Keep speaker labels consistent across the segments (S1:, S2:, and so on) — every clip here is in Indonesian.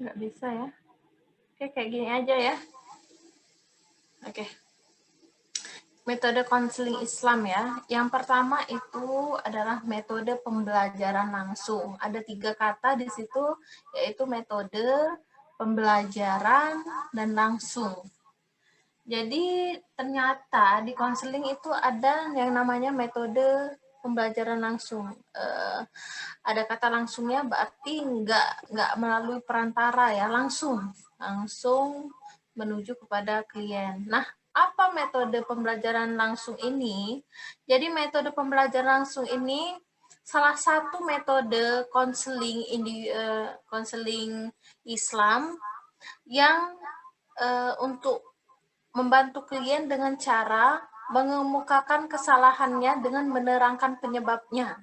S1: Nggak bisa ya. Oke, kayak gini aja ya. Oke. Metode konseling Islam ya. Yang pertama itu adalah metode pembelajaran langsung. Ada 3 kata di situ, yaitu metode, pembelajaran, dan langsung. Jadi ternyata di konseling itu ada yang namanya metode pembelajaran langsung. Ada kata langsungnya berarti nggak melalui perantara ya, langsung menuju kepada klien. Nah, apa metode pembelajaran langsung ini? Jadi metode pembelajaran langsung ini salah satu metode konseling Islam yang untuk membantu klien dengan cara mengemukakan kesalahannya dengan menerangkan penyebabnya.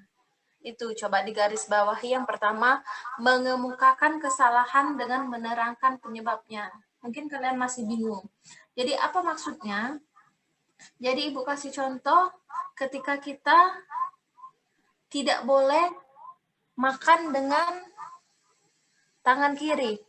S1: Itu coba digaris bawahi yang pertama, mengemukakan kesalahan dengan menerangkan penyebabnya. Mungkin kalian masih bingung. Jadi apa maksudnya? Jadi Ibu kasih contoh ketika kita tidak boleh makan dengan tangan kiri.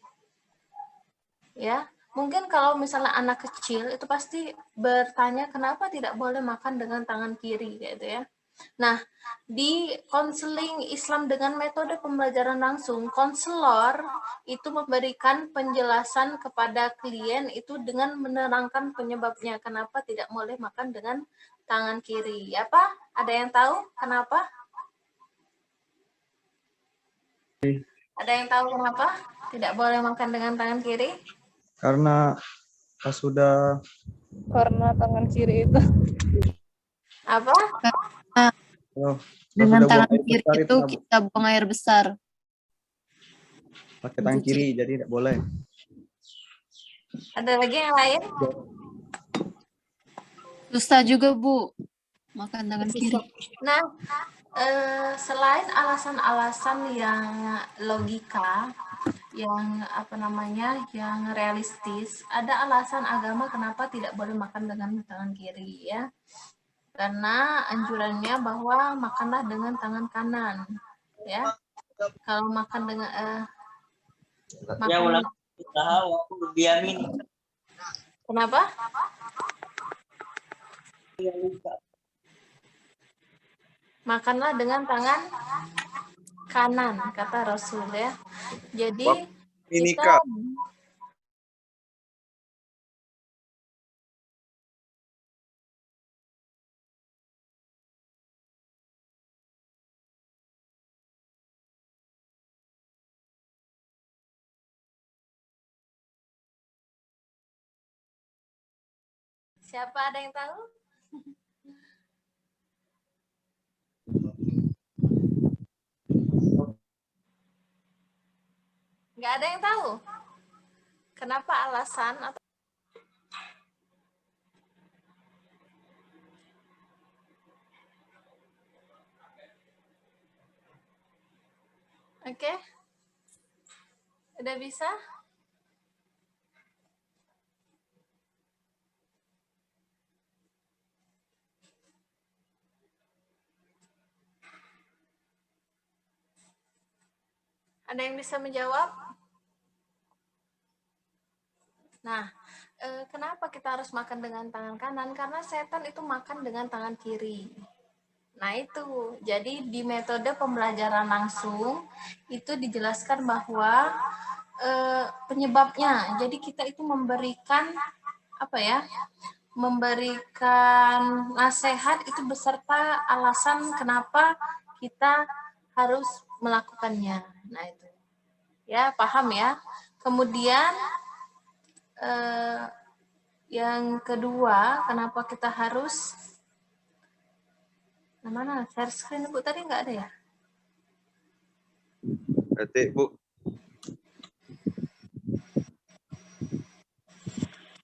S1: Ya, mungkin kalau misalnya anak kecil itu pasti bertanya kenapa tidak boleh makan dengan tangan kiri gitu ya. Nah, di konseling Islam dengan metode pembelajaran langsung, konselor itu memberikan penjelasan kepada klien itu dengan menerangkan penyebabnya kenapa tidak boleh makan dengan tangan kiri. Apa? Ada yang tahu kenapa? Ada yang tahu kenapa tidak boleh makan dengan tangan kiri?
S2: Karena sudah
S1: Karena tangan kiri itu apa?
S3: Dengan tangan kiri itu kita buang air besar.
S2: Pakai tangan kiri, jadi tidak boleh.
S1: Ada lagi yang lain?
S3: Susah juga, Bu. Makan tangan kiri.
S1: Nah, selain alasan-alasan yang logika, yang yang realistis, ada alasan agama kenapa tidak boleh makan dengan tangan kiri ya. Karena anjurannya bahwa makanlah dengan tangan kanan, ya. Kalau makan dengan makan. Kenapa? Makanlah dengan tangan kanan, kata Rasul ya. Jadi kita siapa ada yang tahu? Nggak ada yang tahu. Kenapa alasan atau Oke? Udah bisa? Ada yang bisa menjawab? Nah, kenapa kita harus makan dengan tangan kanan? Karena setan itu makan dengan tangan kiri. Nah itu, jadi di metode pembelajaran langsung itu dijelaskan bahwa penyebabnya. Jadi kita itu memberikan memberikan nasihat itu beserta alasan kenapa kita harus melakukannya. Nah itu, ya paham ya. Kemudian yang kedua, kenapa kita harus mana share screen Bu tadi nggak ada ya?
S2: Berarti Bu.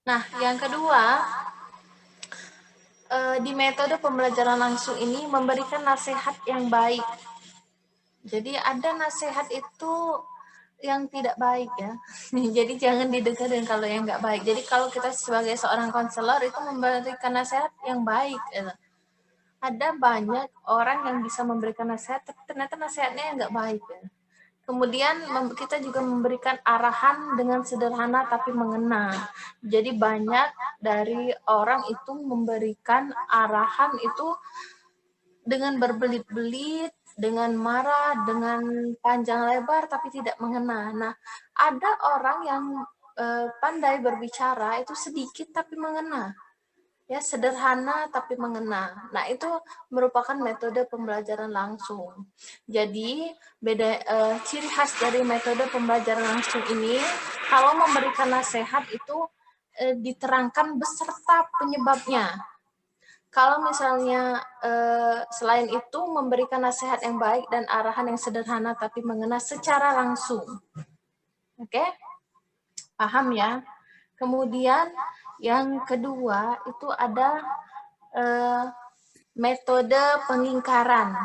S1: Nah, yang kedua, di metode pembelajaran langsung ini memberikan nasihat yang baik. Jadi ada nasihat itu yang tidak baik ya. Jadi jangan didengarin kalau yang nggak baik. Jadi kalau kita sebagai seorang konselor itu memberikan nasihat yang baik. Ya. Ada banyak orang yang bisa memberikan nasihat, tapi ternyata nasihatnya yang nggak baik. Ya. Kemudian kita juga memberikan arahan dengan sederhana tapi mengena. Jadi banyak dari orang itu memberikan arahan itu dengan berbelit-belit, dengan marah, dengan panjang lebar tapi tidak mengena. Nah, ada orang yang pandai berbicara itu sedikit tapi mengena. Ya, sederhana tapi mengena. Nah, itu merupakan metode pembelajaran langsung. Jadi, ciri khas dari metode pembelajaran langsung ini, kalau memberikan nasihat itu diterangkan beserta penyebabnya. Kalau misalnya selain itu memberikan nasihat yang baik dan arahan yang sederhana tapi mengena secara langsung. Oke? Paham ya? Kemudian yang kedua itu ada metode pengingkaran.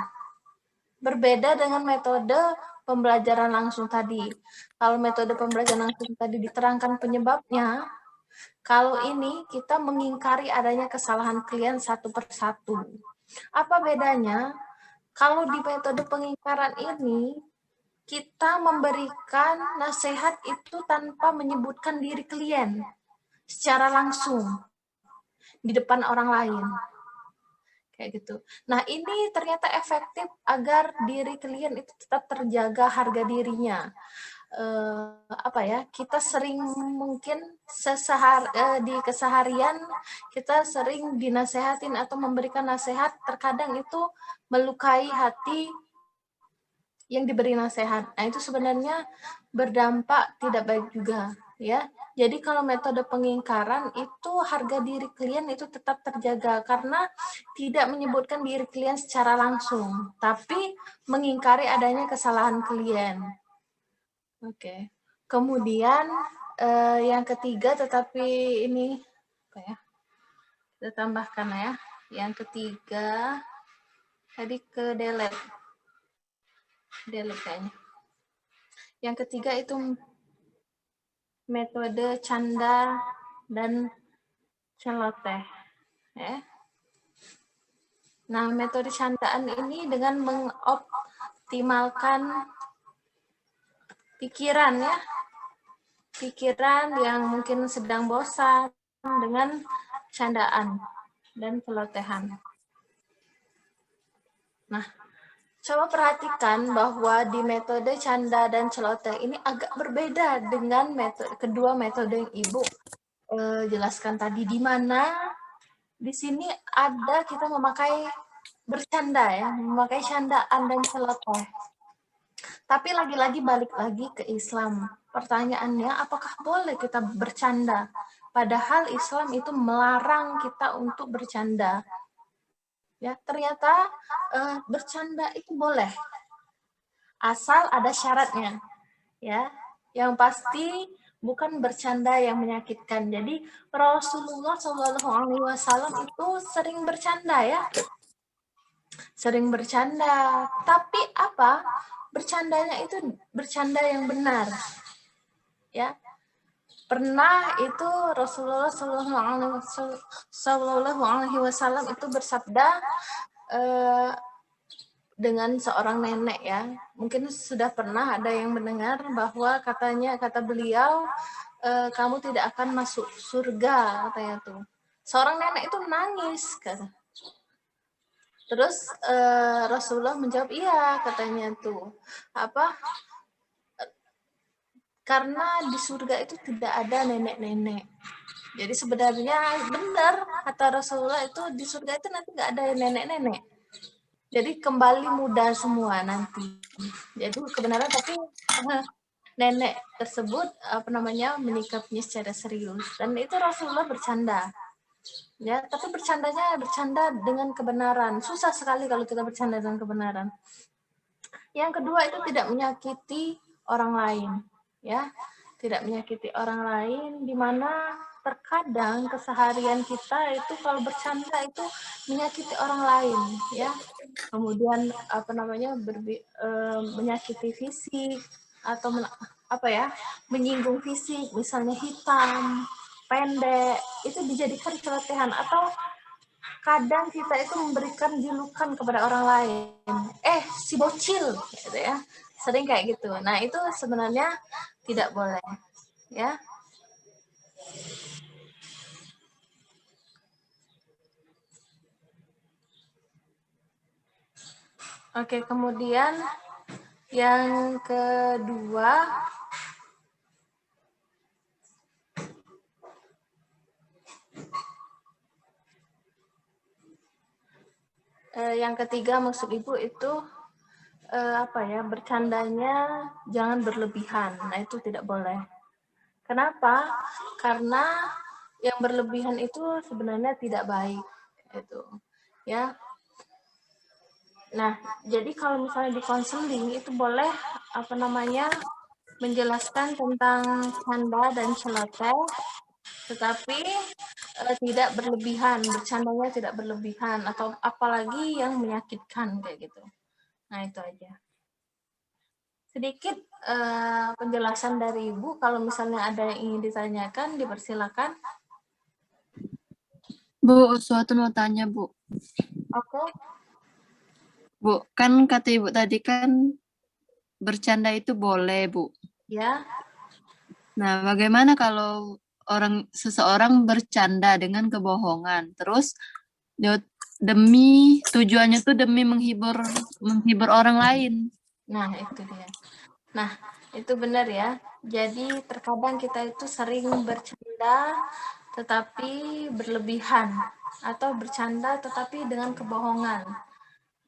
S1: Berbeda dengan metode pembelajaran langsung tadi. Kalau metode pembelajaran langsung tadi diterangkan penyebabnya, kalau ini kita mengingkari adanya kesalahan klien satu persatu. Apa bedanya? Kalau di metode pengingkaran ini, kita memberikan nasihat itu tanpa menyebutkan diri klien secara langsung di depan orang lain. Kayak gitu. Nah, ini ternyata efektif agar diri klien itu tetap terjaga harga dirinya. Kita sering mungkin di keseharian kita sering dinasehatin atau memberikan nasihat, terkadang itu melukai hati yang diberi nasihat. Nah, itu sebenarnya berdampak tidak baik juga, ya. Jadi kalau metode pengingkaran itu harga diri klien itu tetap terjaga karena tidak menyebutkan diri klien secara langsung, tapi mengingkari adanya kesalahan klien. Oke. Kemudian yang ketiga, tetapi ini apa ya? Kita tambahkan ya. Yang ketiga tadi ke delete kayaknya. Yang ketiga itu metode canda dan celoteh. Ya. Nah, metode candaan ini dengan mengoptimalkan pikiran ya. Pikiran yang mungkin sedang bosan dengan candaan dan celotehan. Nah, coba perhatikan bahwa di metode canda dan celoteh ini agak berbeda dengan kedua metode yang Ibu jelaskan tadi, di mana di sini ada kita memakai bercanda ya, memakai candaan dan celoteh. Tapi lagi-lagi balik lagi ke Islam. Pertanyaannya, apakah boleh kita bercanda? Padahal Islam itu melarang kita untuk bercanda. Ya, ternyata bercanda itu boleh, asal ada syaratnya. Ya, yang pasti bukan bercanda yang menyakitkan. Jadi Rasulullah SAW itu sering bercanda ya, sering bercanda. Tapi apa? Bercandanya itu bercanda yang benar. Ya, pernah itu Rasulullah SAW itu bersabda dengan seorang nenek ya. Mungkin sudah pernah ada yang mendengar bahwa kata beliau, kamu tidak akan masuk surga, katanya tuh. Seorang nenek itu menangis, kata. Terus Rasulullah menjawab, iya, katanya tuh. Karena di surga itu tidak ada nenek-nenek. Jadi sebenarnya benar kata Rasulullah itu, di surga itu nanti nggak ada nenek-nenek. Jadi kembali muda semua nanti. Jadi kebenaran, tapi nenek tersebut menyikapinya secara serius, dan itu Rasulullah bercanda. Ya, tapi bercanda dengan kebenaran. Susah sekali kalau kita bercanda dengan kebenaran. Yang kedua itu tidak menyakiti orang lain, ya. Tidak menyakiti orang lain, di mana terkadang keseharian kita itu kalau bercanda itu menyakiti orang lain, ya. Kemudian menyakiti fisik atau menyinggung fisik, misalnya hitam, pendek, itu dijadikan celotehan. Atau kadang kita itu memberikan julukan kepada orang lain, si bocil, gitu ya. sering kayak gitu. Nah, itu sebenarnya tidak boleh, ya. Oke, kemudian yang kedua, yang ketiga maksud Ibu itu apa ya, bercandanya jangan berlebihan. Nah, itu tidak boleh. Kenapa? Karena yang berlebihan itu sebenarnya tidak baik, itu ya. Nah, jadi kalau misalnya di konseling itu boleh apa namanya menjelaskan tentang canda dan celoteh, tetapi tidak berlebihan, bercandanya tidak berlebihan atau apalagi yang menyakitkan kayak gitu. Nah, itu aja. Sedikit penjelasan dari Ibu, kalau misalnya ada yang ingin ditanyakan, dipersilakan.
S3: Bu, suatu mau tanya, Bu.
S1: Oke.
S3: Bu, kan kata Ibu tadi kan bercanda itu boleh, Bu.
S1: Ya.
S3: Nah, bagaimana kalau seseorang bercanda dengan kebohongan, terus tujuannya tuh demi menghibur orang lain.
S1: Nah, itu dia. Nah, itu benar ya. Jadi terkadang kita itu sering bercanda tetapi berlebihan atau bercanda tetapi dengan kebohongan.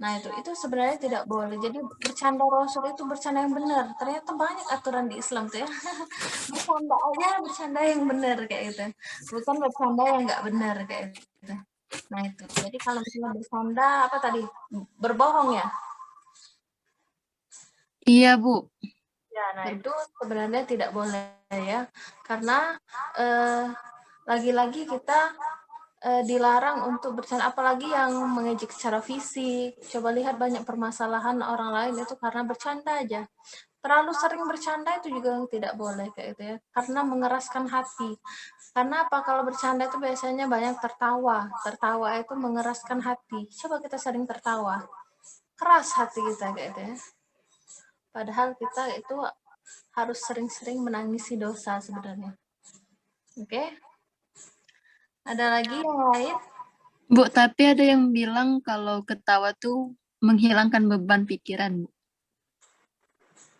S1: Nah, itu sebenarnya tidak boleh. Jadi bercanda Rasul itu bercanda yang benar. Ternyata banyak aturan di Islam tuh ya. Bercanda aja bercanda yang benar kayak gitu. Bukan bercanda yang nggak benar kayak gitu. Nah, itu. Jadi kalau misalnya bercanda apa tadi? Berbohong ya?
S3: Iya, Bu.
S1: Ya, nah itu sebenarnya tidak boleh ya. Karena lagi-lagi kita dilarang untuk bercanda, apalagi yang mengejek secara fisik. Coba lihat banyak permasalahan orang lain itu karena bercanda aja. Terlalu sering bercanda itu juga tidak boleh kayak gitu ya, karena mengeraskan hati. Karena apa, kalau bercanda itu biasanya banyak tertawa. Tertawa itu mengeraskan hati. Coba kita sering tertawa, keras hati kita kayak gitu ya. Padahal kita itu harus sering-sering menangisi dosa sebenarnya. Oke? Ada lagi yang lain?
S3: Bu, tapi ada yang bilang kalau ketawa tuh menghilangkan beban pikiran, Bu.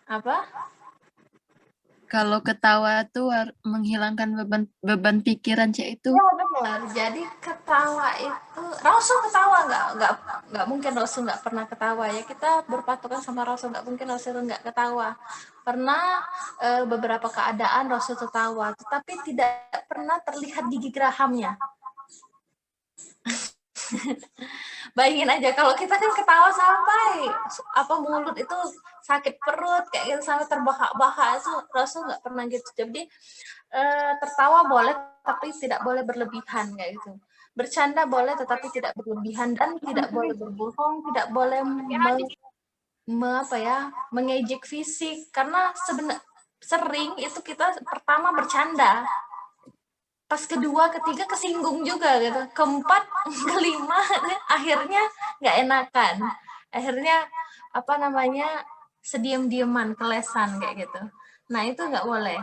S1: Apa?
S3: Kalau ketawa tuh menghilangkan beban pikiran, Cek, itu.
S1: Ya benar. Jadi ketawa itu, Rasul ketawa nggak mungkin Rasul nggak pernah ketawa ya. Kita berpatokan sama Rasul, nggak mungkin Rasul nggak ketawa. Pernah beberapa keadaan Rasul tertawa, tetapi tidak pernah terlihat gigi gerahamnya. Bayangin aja kalau kita kan ketawa sampai apa mulut itu sakit perut kayak gitu, sampai terbahak-bahak, itu Rasul nggak pernah gitu. Jadi tertawa boleh tapi tidak boleh berlebihan kayak gitu. Bercanda boleh tetapi tidak berlebihan, dan tidak boleh berbohong, tidak boleh mengejek fisik, karena sering itu kita pertama bercanda, pas kedua ketiga kesinggung juga gitu, keempat kelima akhirnya nggak enakan, akhirnya apa namanya sediam-diaman, kelesan kayak gitu. Nah, itu nggak boleh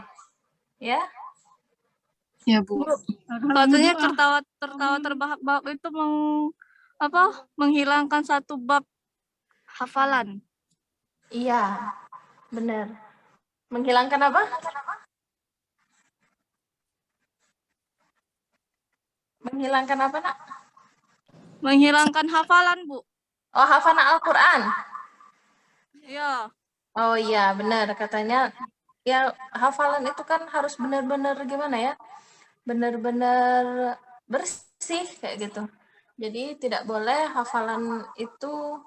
S1: ya.
S3: Ya, Bu.
S4: Katanya tertawa terbahak-bahak itu menghilangkan satu bab hafalan.
S1: Iya, benar. Menghilangkan apa? Menghilangkan apa, Nak?
S4: Menghilangkan hafalan, Bu.
S1: Oh, hafalan Al-Quran.
S4: Iya.
S1: Oh iya, benar. Katanya ya hafalan itu kan harus benar-benar gimana ya? Benar-benar bersih kayak gitu. Jadi tidak boleh hafalan itu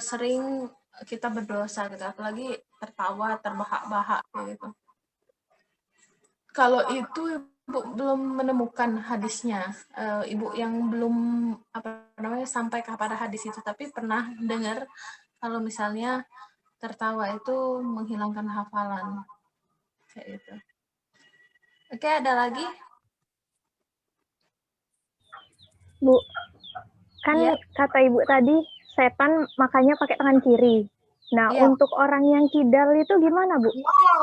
S1: sering kita berdosa gitu, apalagi tertawa, terbahak-bahak kayak gitu. Kalau itu Ibu belum menemukan hadisnya, Ibu yang belum sampai kepada hadis itu, tapi pernah dengar kalau misalnya tertawa itu menghilangkan hafalan kayak gitu. Oke, ada lagi?
S5: Bu, kan
S1: Ya.
S5: kata Ibu tadi setan makanya pakai tangan kiri. Nah,
S1: Iya.
S5: untuk orang yang kidal itu gimana, Bu?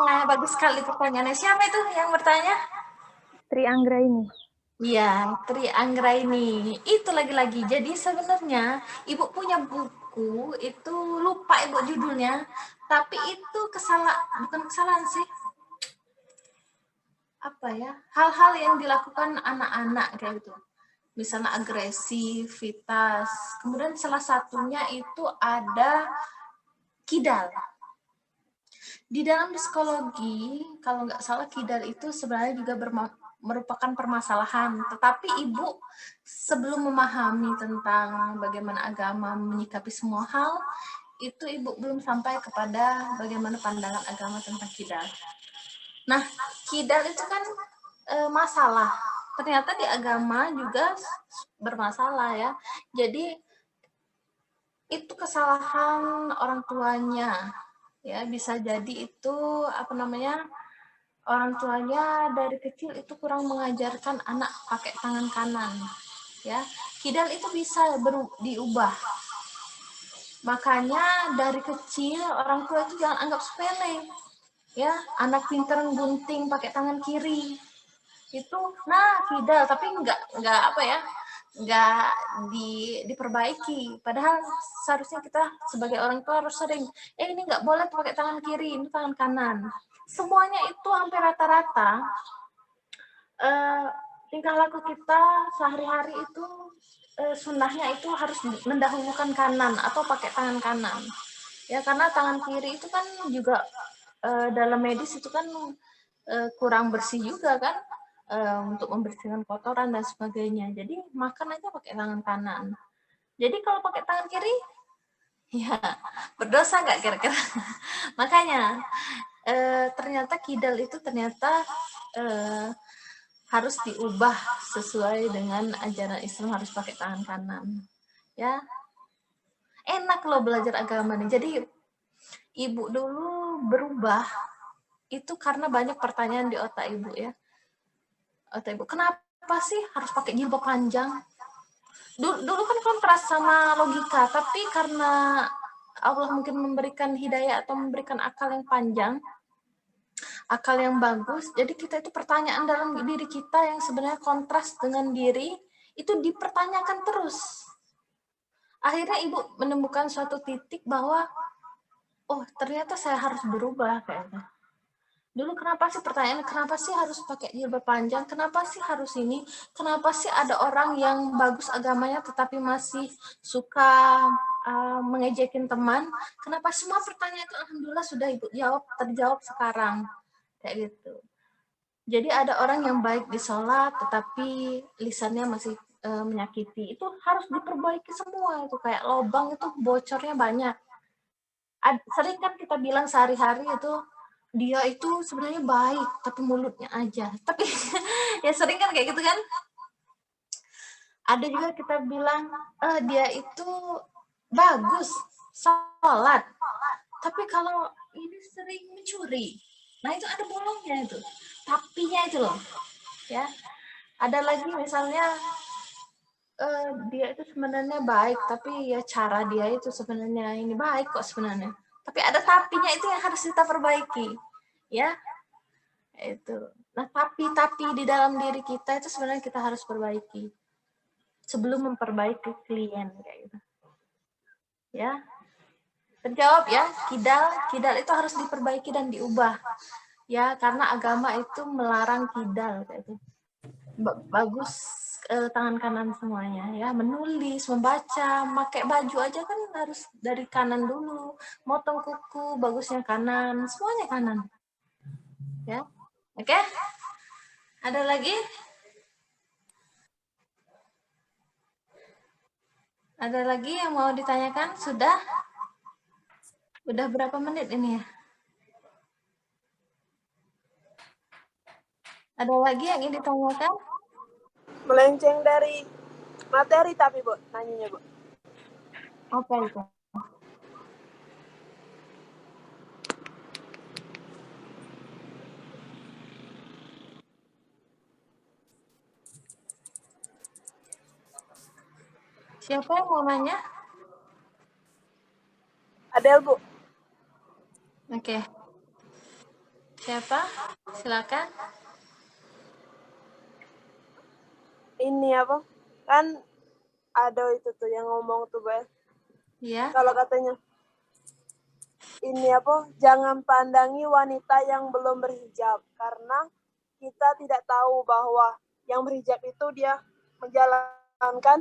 S1: Nah, bagus sekali pertanyaannya. Siapa itu yang bertanya?
S5: Tri Anggra ini.
S1: Iya, Tri Anggraini. Itu lagi-lagi. Jadi sebenarnya Ibu punya buku itu lupa Ibu judulnya, tapi itu bukan kesalahan sih. Apa ya? Hal-hal yang dilakukan anak-anak kayak gitu. Misalnya agresivitas. Kemudian salah satunya itu ada kidal. Di dalam psikologi, kalau nggak salah kidal itu sebenarnya juga merupakan permasalahan. Tetapi Ibu sebelum memahami tentang bagaimana agama menyikapi semua hal, itu Ibu belum sampai kepada bagaimana pandangan agama tentang kidal. Nah, kidal itu kan masalah. Ternyata di agama juga bermasalah ya. Jadi itu kesalahan orang tuanya. Ya, bisa jadi itu orang tuanya dari kecil itu kurang mengajarkan anak pakai tangan kanan. Ya, kidal itu bisa diubah. Makanya dari kecil orang tua itu jangan anggap sepele. Ya, anak pinter gunting pakai tangan kiri. Itu kidal, tapi nggak diperbaiki. Padahal seharusnya kita sebagai orang tua harus sering, ini nggak boleh pakai tangan kiri, ini tangan kanan. Semuanya itu hampir rata-rata tingkah laku kita sehari-hari itu sunnahnya itu harus mendahulukan kanan atau pakai tangan kanan. Ya, karena tangan kiri itu kan juga dalam medis itu kan kurang bersih juga kan, untuk membersihkan kotoran dan sebagainya. Jadi makan aja pakai tangan kanan. Jadi kalau pakai tangan kiri, ya berdosa nggak kira-kira? Makanya ternyata kidal itu ternyata harus diubah sesuai dengan ajaran Islam, harus pakai tangan kanan. Ya, enak loh belajar agama nih. Jadi Ibu dulu berubah itu karena banyak pertanyaan di otak Ibu ya. Otak Ibu, kenapa sih harus pakai jilbab panjang? Dulu kan kontras sama logika, tapi karena Allah mungkin memberikan hidayah atau memberikan akal yang panjang, akal yang bagus, jadi kita itu pertanyaan dalam diri kita yang sebenarnya kontras dengan diri, itu dipertanyakan terus. Akhirnya Ibu menemukan suatu titik bahwa, oh ternyata saya harus berubah kayaknya. Dulu kenapa sih pertanyaan, kenapa sih harus pakai jilbab panjang, kenapa sih harus ini, kenapa sih ada orang yang bagus agamanya tetapi masih suka mengejekin teman, kenapa semua pertanyaan itu alhamdulillah sudah Ibu terjawab sekarang, kayak gitu. Jadi ada orang yang baik di sholat tetapi lisannya masih menyakiti, itu harus diperbaiki semua, itu kayak lubang itu bocornya banyak. Sering kan kita bilang sehari-hari itu, dia itu sebenarnya baik tapi mulutnya aja, tapi ya sering kan kayak gitu kan. Ada juga kita bilang dia itu bagus sholat tapi kalau ini sering mencuri, nah itu ada bolongnya itu, tapinya itu loh ya. Ada lagi misalnya dia itu sebenarnya baik tapi ya cara dia itu sebenarnya ini baik kok sebenarnya, tapi ada tapinya, itu yang harus kita perbaiki ya. Itu. Nah, tapi di dalam diri kita itu sebenarnya kita harus perbaiki sebelum memperbaiki klien kayak gitu. Ya. Terjawab ya, kidal itu harus diperbaiki dan diubah. Ya, karena agama itu melarang kidal kayak gitu. Bagus tangan kanan semuanya ya, menulis, membaca, pakai baju aja kan harus dari kanan dulu. Motong kuku bagusnya kanan, semuanya kanan. Ya. Oke? Ada lagi? Ada lagi yang mau ditanyakan? Sudah? Udah berapa menit ini ya? Ada lagi yang ingin ditanyakan?
S6: Melenceng dari materi tapi Bu, nanyanya Bu.
S1: Apa itu? Siapa yang mau nanya?
S6: Adel Bu.
S1: Oke. Siapa? Silakan.
S6: Ini apa? Kan ada itu tuh yang ngomong tuh, Bay.
S1: Ya.
S6: Kalau katanya ini apa? Jangan pandangi wanita yang belum berhijab karena kita tidak tahu bahwa yang berhijab itu dia menjalankan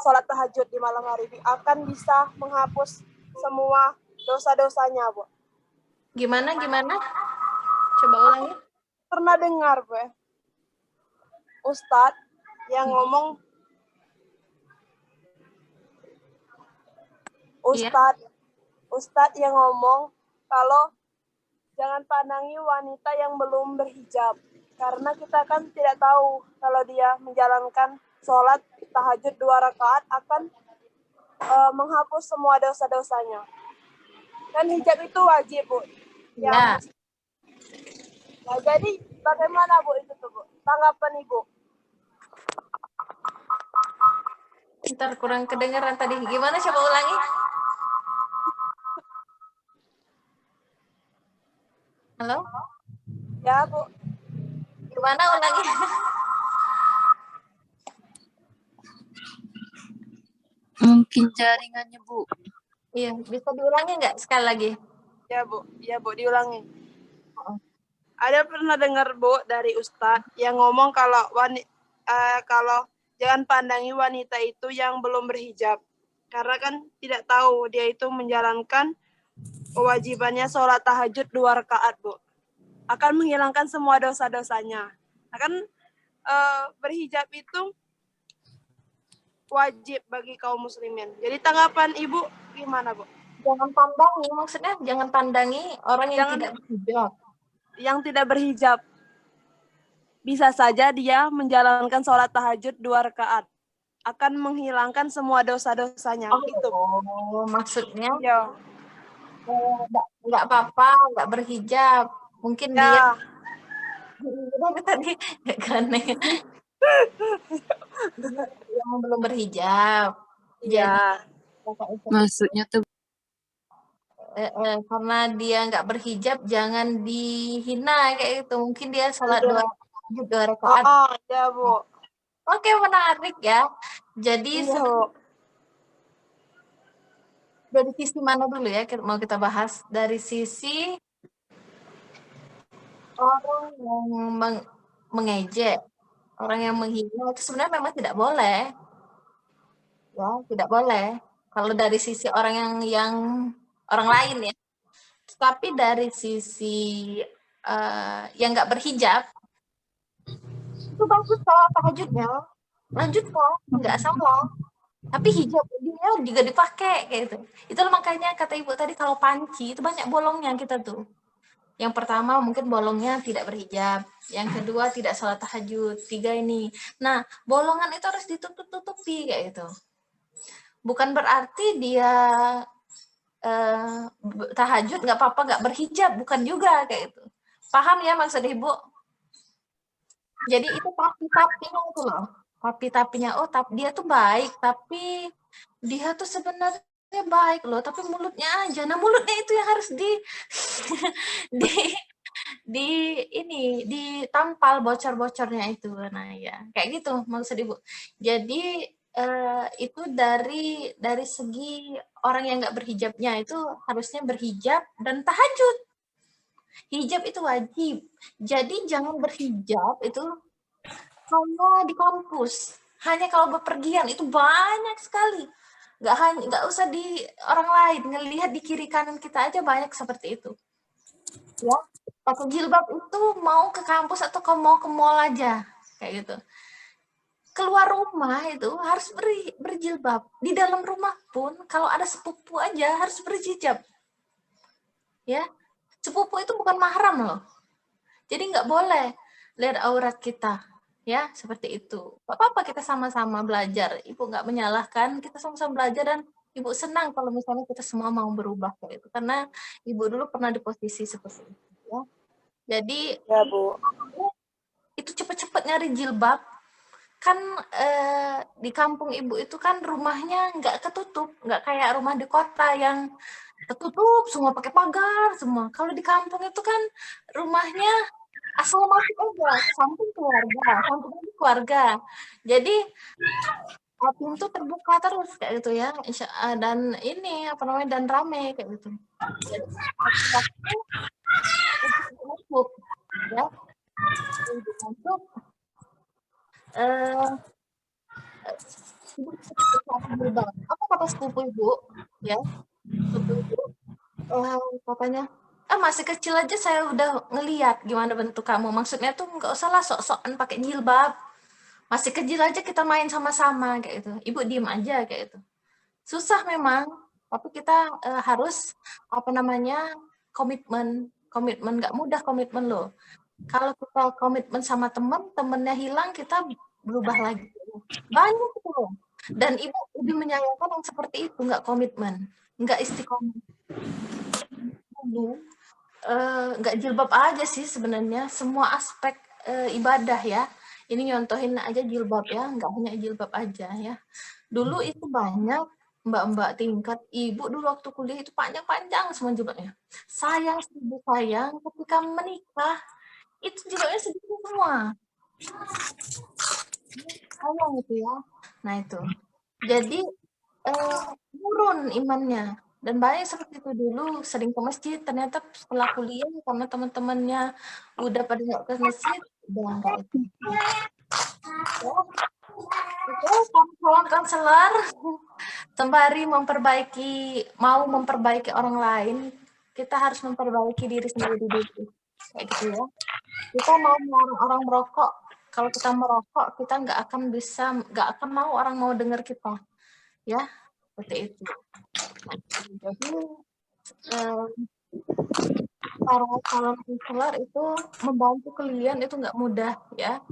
S6: sholat tahajud di malam hari akan bisa menghapus semua dosa-dosanya, Bu.
S1: Gimana? Coba ulangi.
S6: Pernah dengar, Bu, Ustadz yang ngomong, Ustadz yang ngomong kalau jangan pandangi wanita yang belum berhijab karena kita kan tidak tahu kalau dia menjalankan sholat tahajud 2 rakaat akan menghapus semua dosa-dosanya. Dan hijab itu wajib, Bu.
S1: Ya.
S6: Nah, jadi bagaimana, Bu, itu tuh, Bu? Tanggapan Ibu?
S1: Ntar kurang kedengeran tadi. Gimana? Coba ulangi. Halo?
S6: Ya, Bu.
S1: Gimana ulangi?
S3: Mungkin jaringannya, Bu.
S1: Iya, bisa diulangi nggak sekali lagi?
S6: Ya, Bu. Ya, Bu, diulangi. Ada pernah dengar, Bu, dari Ustadz yang ngomong kalau kalau jangan pandangi wanita itu yang belum berhijab. Karena kan tidak tahu dia itu menjalankan kewajibannya sholat tahajud 2 rakaat, Bu. Akan menghilangkan semua dosa-dosanya. Nah, kan berhijab itu wajib bagi kaum muslimin. Jadi tanggapan Ibu gimana, Bu?
S1: Jangan pandangi, maksudnya jangan pandangi orang yang tidak berhijab.
S6: Yang tidak berhijab. Bisa saja dia menjalankan sholat tahajud 2 rakaat. Akan menghilangkan semua dosa-dosanya. Gitu.
S1: Oh, maksudnya
S6: Ya.
S1: nggak apa-apa, nggak berhijab. Mungkin dia tadi kan yang belum berhijab.
S6: Iya.
S1: Jadi
S3: Maksudnya tuh
S1: karena dia nggak berhijab, jangan dihina kayak gitu. Mungkin dia sholat 2 rakaat.
S6: Oh, ya, Bu.
S1: Oke, menarik ya. Jadi
S6: Iya, Bu.
S1: dari sisi mana dulu ya mau kita bahas? Dari sisi orang yang mengejek, orang yang menghina itu sebenarnya memang tidak boleh. Ya, tidak boleh. Kalau dari sisi orang yang orang lain ya. Tapi dari sisi yang nggak berhijab, itu bagus kok tahajudnya. Lanjut kok, nggak salah. Tapi hijab dia juga dipakai kayak gitu. Itulah makanya kata Ibu tadi kalau panci itu banyak bolongnya kita tuh. Yang pertama mungkin bolongnya tidak berhijab. Yang kedua tidak sholat tahajud. 3 ini. Nah, bolongan itu harus ditutup-tutupi kayak gitu. Bukan berarti dia tahajud nggak apa-apa nggak berhijab. Bukan juga kayak gitu. Paham ya maksud Ibu? Jadi itu tapi-tapinya itu loh. Tapi-tapinya, oh dia tuh baik, tapi dia tuh sebenarnya baik loh, tapi mulutnya aja. Nah, mulutnya itu yang harus ditampal bocor-bocornya itu. Nah, ya, kayak gitu maksud Ibu. Jadi itu dari segi orang yang nggak berhijabnya itu harusnya berhijab dan tahajud. Hijab itu wajib. Jadi jangan berhijab itu hanya di kampus. Hanya kalau bepergian itu banyak sekali. Nggak usah di orang lain, ngelihat di kiri kanan kita aja banyak seperti itu. Ya, pakai jilbab itu mau ke kampus atau mau ke mall aja kayak gitu. Keluar rumah itu harus berjilbab. Di dalam rumah pun kalau ada sepupu aja harus berhijab. Ya, sepupu itu bukan mahram loh. Jadi nggak boleh lihat aurat kita. Ya, seperti itu. Gak apa-apa kita sama-sama belajar. Ibu nggak menyalahkan, kita sama-sama belajar dan Ibu senang kalau misalnya kita semua mau berubah kayak itu. Karena Ibu dulu pernah di posisi seperti itu. Ya. Jadi,
S6: ya, Bu,
S1: itu cepet-cepet nyari jilbab. Kan di kampung Ibu itu kan rumahnya nggak ketutup. Nggak kayak rumah di kota yang tertutup semua pakai pagar semua. Kalau di kampung itu kan rumahnya asal masuk aja, samping keluarga. Jadi pintu terbuka terus kayak gitu ya. Dan ini apa namanya dan rame kayak gitu. Jadi waktu masuk ya untuk masuk apa kata sepupu ibu ya sepupu ibu katanya masih kecil aja saya udah ngeliat gimana bentuk kamu, maksudnya tuh nggak usah lah sok-sokan pakai jilbab, masih kecil aja kita main sama-sama kayak gitu, ibu diem aja kayak gitu. Susah memang, tapi kita harus apa namanya komitmen nggak mudah komitmen loh. Kalau kita komitmen sama temennya hilang, kita berubah lagi. Banyak itu loh. Dan ibu lebih menyayangkan yang seperti itu, nggak komitmen, nggak istiqomah. Dulu nggak jilbab aja sih sebenarnya, semua aspek ibadah ya. Ini nyontohin aja jilbab ya, nggak hanya jilbab aja ya. Dulu itu banyak mbak-mbak tingkat ibu dulu waktu kuliah itu panjang-panjang semua jilbabnya. Sayang, ketika menikah itu jilbabnya sedikit semua. Sayang itu ya. Nah itu. Jadi turun imannya. Dan banyak seperti itu dulu sering ke masjid, ternyata setelah kuliah karena teman-temannya udah pada nggak ke masjid, udah nggak itu. Itu kawan-kawan konselor sembari mau memperbaiki orang lain, kita harus memperbaiki diri sendiri dulu. Kayak gitu ya. Kita mau melarang orang merokok, kalau kita merokok kita nggak akan mau orang mau dengar kita. Ya, seperti itu. Nah, jadi para calon konselor itu membantu kalian itu nggak mudah ya,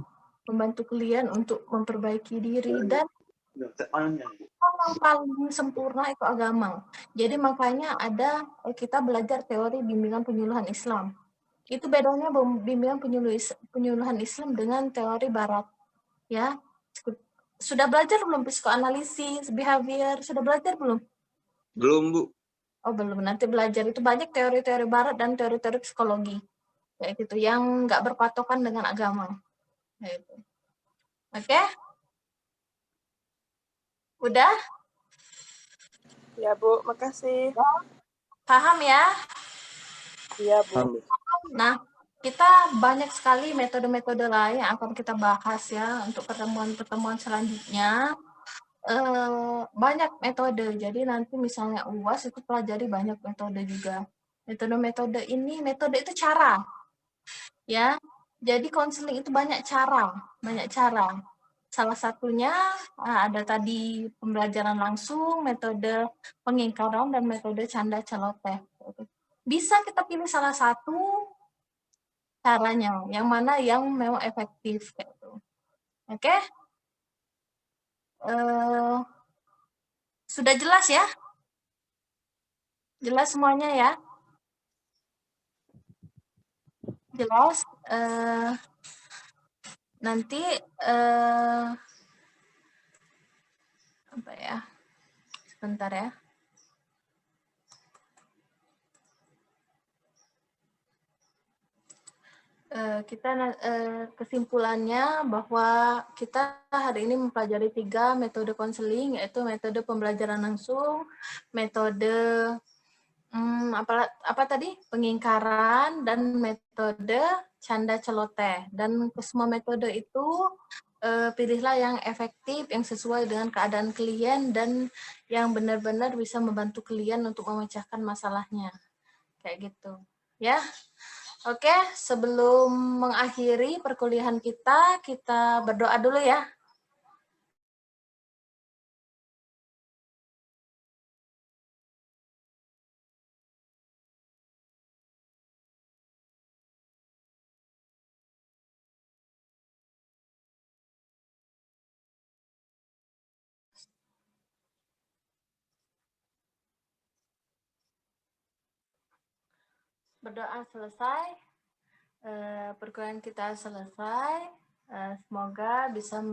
S1: membantu kalian untuk memperbaiki diri, dan yang paling sempurna itu agama. Jadi makanya ada kita belajar teori bimbingan penyuluhan Islam. Itu bedanya bimbingan penyuluhan Islam dengan teori Barat. Ya, sudah belajar belum psikoanalisis, behavior? Sudah belajar belum?
S2: Belum, Bu.
S1: Oh belum, nanti belajar itu banyak teori-teori Barat dan teori-teori psikologi. Kayak gitu, yang nggak berpatokan dengan agama. Kayak gitu. Oke? Udah?
S6: Ya, Bu. Makasih.
S1: Paham ya?
S6: Iya, Bu.
S1: Nah, kita banyak sekali metode-metode lain yang akan kita bahas ya untuk pertemuan-pertemuan selanjutnya. Banyak metode, jadi nanti misalnya UAS itu pelajari banyak metode juga. Metode-metode ini, metode itu cara ya, jadi konseling itu banyak cara. Salah satunya ada tadi pembelajaran langsung, metode pengingkaran, dan metode canda celoteh. Bisa kita pilih salah satu caranya, yang mana yang memang efektif gitu. Oke? Sudah jelas ya? Jelas semuanya ya? Jelas. Nanti apa ya? Sebentar ya. Kita kesimpulannya bahwa kita hari ini mempelajari 3 metode konseling, yaitu metode pembelajaran langsung, metode apa tadi, pengingkaran, dan metode canda celoteh. Dan semua metode itu pilihlah yang efektif, yang sesuai dengan keadaan klien, dan yang benar-benar bisa membantu klien untuk memecahkan masalahnya. Kayak gitu ya. Oke, sebelum mengakhiri perkuliahan kita berdoa dulu ya. Berdoa selesai, perkuliahan kita selesai. Semoga bisa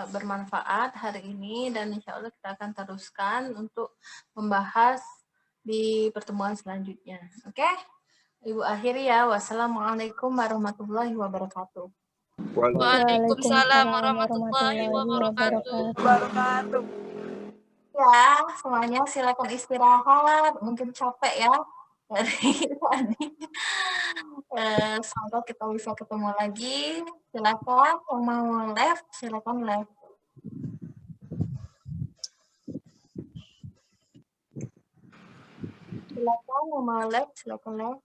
S1: bermanfaat hari ini, dan insya Allah kita akan teruskan untuk membahas di pertemuan selanjutnya. Oke? Ibu akhiri ya. Wassalamualaikum warahmatullahi wabarakatuh.
S4: Waalaikumsalam warahmatullahi wabarakatuh.
S6: Wabarakatuh.
S1: Ya, semuanya silakan istirahat. Mungkin capek ya dari tadi. Semoga kita bisa ketemu lagi. Silakan yang mau live, silakan live. Silakan yang mau live, silakan live.